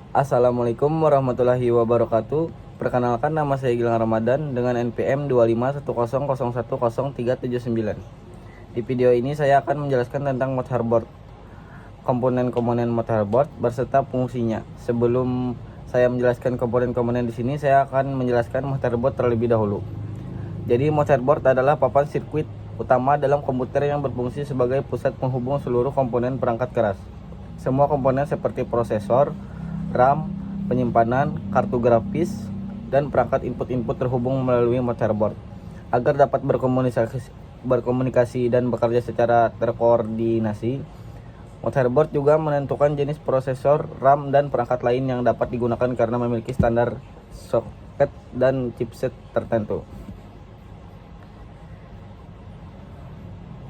Assalamualaikum warahmatullahi wabarakatuh. Perkenalkan, nama saya Gilang Ramadan dengan NPM 2510010379. Di video ini saya akan menjelaskan tentang motherboard, komponen-komponen motherboard beserta fungsinya. Sebelum saya menjelaskan komponen-komponen di sini, saya akan menjelaskan motherboard terlebih dahulu. Jadi motherboard adalah papan sirkuit utama dalam komputer yang berfungsi sebagai pusat penghubung seluruh komponen perangkat keras. Semua komponen seperti prosesor, RAM, penyimpanan, kartu grafis, dan perangkat input-input terhubung melalui motherboard. Agar dapat berkomunikasi dan bekerja secara terkoordinasi, motherboard juga menentukan jenis prosesor, RAM, dan perangkat lain yang dapat digunakan karena memiliki standar soket dan chipset tertentu.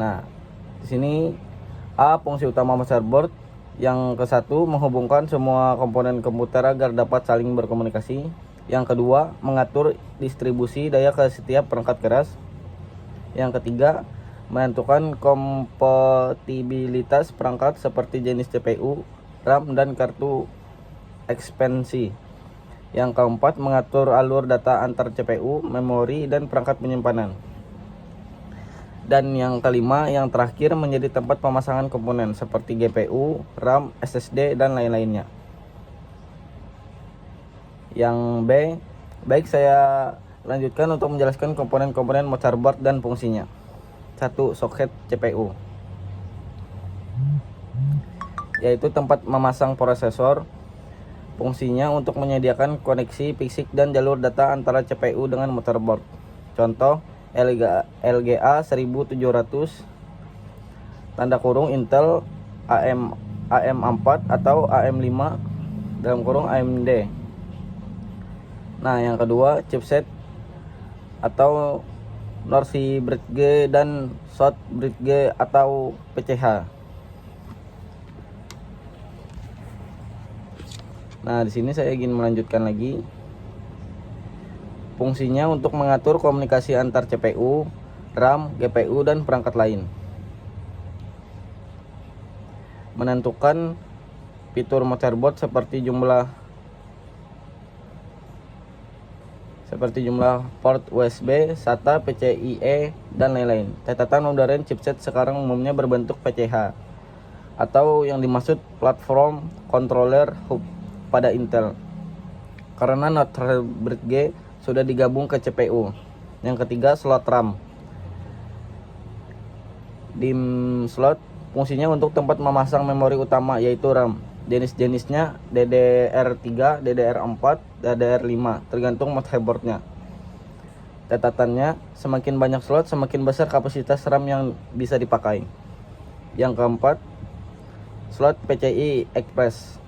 Nah, di sini fungsi utama motherboard. Yang ke-1, menghubungkan semua komponen komputer agar dapat saling berkomunikasi. Yang kedua, mengatur distribusi daya ke setiap perangkat keras. Yang ketiga, menentukan kompatibilitas perangkat seperti jenis CPU, RAM, dan kartu ekspansi. Yang keempat, mengatur alur data antar CPU, memori, dan perangkat penyimpanan. Dan yang kelima, yang terakhir, menjadi tempat pemasangan komponen seperti GPU, RAM, SSD, dan lain-lainnya. Yang baik saya lanjutkan untuk menjelaskan komponen-komponen motherboard dan fungsinya. 1. Soket CPU, yaitu tempat memasang prosesor. Fungsinya untuk menyediakan koneksi fisik dan jalur data antara CPU dengan motherboard. Contoh, LGA 1700 tanda kurung Intel AM4 atau AM5 dalam kurung AMD. Nah, yang kedua, chipset atau North Bridge dan South Bridge atau PCH. Nah, di sini saya ingin melanjutkan lagi. Fungsinya untuk mengatur komunikasi antar CPU, RAM, GPU, dan perangkat lain. Menentukan fitur motherboard seperti jumlah port USB, SATA, PCIe, dan lain-lain. Catatan modern chipset sekarang umumnya berbentuk PCH atau yang dimaksud platform controller hub pada Intel, karena North Bridge sudah digabung ke CPU. Yang ketiga, slot RAM. DIMM slot fungsinya untuk tempat memasang memori utama, yaitu RAM. Jenis-jenisnya DDR3, DDR4, DDR5, tergantung motherboardnya. Catatannya, semakin banyak slot, semakin besar kapasitas RAM yang bisa dipakai. Yang keempat, slot PCI Express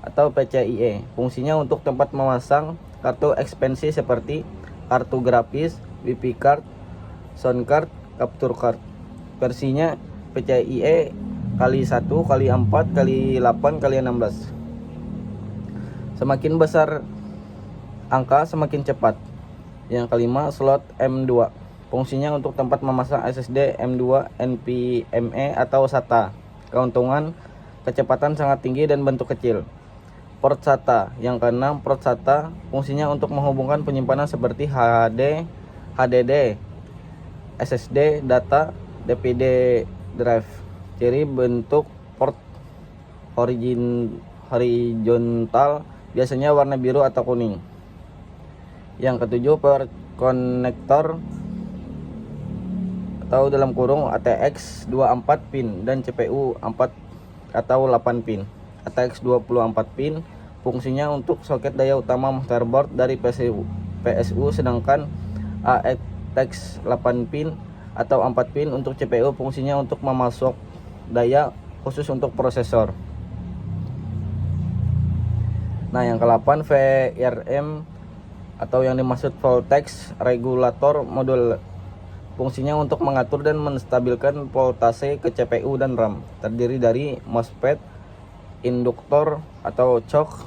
atau PCIe. Fungsinya untuk tempat memasang kartu ekspansi seperti kartu grafis, WP card, sound card, capture card. Versinya PCIe kali 1, kali 4, kali 8, kali 16. Semakin besar angka, semakin cepat. Yang kelima, slot M2. Fungsinya untuk tempat memasang SSD M2, NVMe atau SATA. Keuntungan, kecepatan sangat tinggi dan bentuk kecil. Port SATA. Yang keenam, port SATA fungsinya untuk menghubungkan penyimpanan seperti HDD, SSD, data, DVD drive. Ciri bentuk port horizontal, biasanya warna biru atau kuning. Yang ketujuh, power connector atau dalam kurung ATX 24 pin dan CPU 4 atau 8 pin. ATX 24 pin fungsinya untuk soket daya utama motherboard dari PSU, sedangkan ATX 8 pin atau 4 pin untuk CPU fungsinya untuk memasok daya khusus untuk prosesor. Nah, yang ke-8, VRM atau yang dimaksud voltage regulator module. Fungsinya untuk mengatur dan menstabilkan voltase ke CPU dan RAM. Terdiri dari MOSFET, induktor atau choke,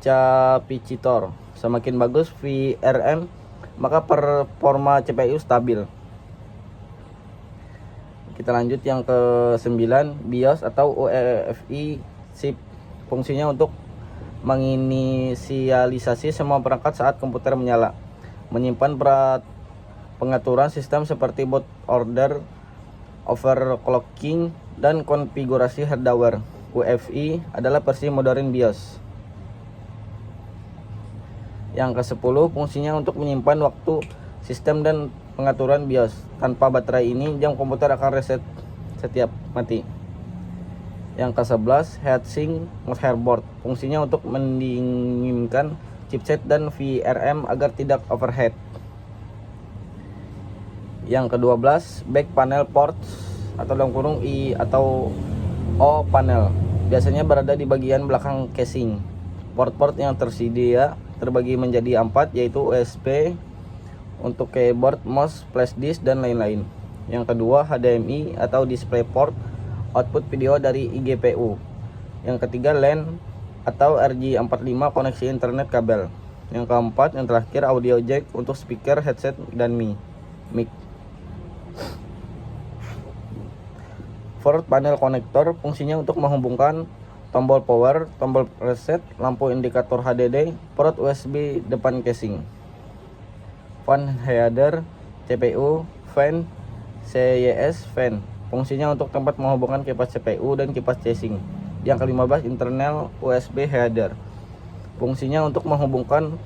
capacitor. Semakin bagus VRM, maka performa CPU stabil. Kita lanjut yang ke-9, BIOS atau UEFI chip Fungsinya untuk menginisialisasi semua perangkat saat komputer menyala, menyimpan pengaturan sistem seperti boot order, overclocking, dan konfigurasi hardware. UEFI adalah versi modern BIOS. Yang ke-10, fungsinya untuk menyimpan waktu sistem dan pengaturan BIOS. Tanpa baterai ini, jam komputer akan reset setiap mati. Yang ke-11, heatsink motherboard. Fungsinya untuk mendinginkan chipset dan VRM agar tidak overheat. Yang ke-12, back panel ports atau dalam kurung I atau O panel. Biasanya berada di bagian belakang casing. Port-port yang tersedia terbagi menjadi 4, yaitu USB untuk keyboard, mouse, flash disk, dan lain-lain. Yang kedua, HDMI atau DisplayPort, output video dari iGPU. Yang ketiga, LAN atau RJ45, koneksi internet kabel. Yang keempat, yang terakhir, audio jack untuk speaker, headset, dan mic. Forward panel connector, fungsinya untuk menghubungkan tombol power, tombol reset, lampu indikator HDD, port USB depan casing. Fan header, CPU, fan, CYS fan. Fungsinya untuk tempat menghubungkan kipas CPU dan kipas casing. Yang ke-15, internal USB header. Fungsinya untuk menghubungkan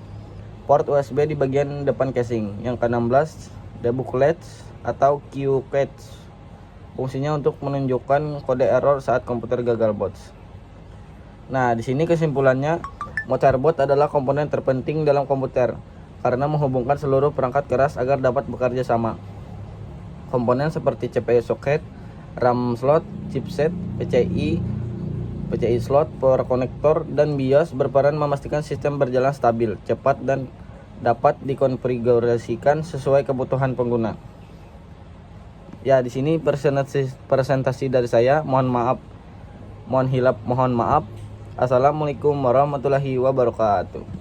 port USB di bagian depan casing. Yang ke-16, debug latch atau Q catch. Fungsinya untuk menunjukkan kode error saat komputer gagal boot. Nah, di sini kesimpulannya, motherboard adalah komponen terpenting dalam komputer karena menghubungkan seluruh perangkat keras agar dapat bekerja sama. Komponen seperti CPU socket, RAM slot, chipset, PCI slot, power connector, dan BIOS berperan memastikan sistem berjalan stabil, cepat, dan dapat dikonfigurasikan sesuai kebutuhan pengguna. Ya, di sini presentasi dari saya. Mohon maaf. Assalamualaikum warahmatullahi wabarakatuh.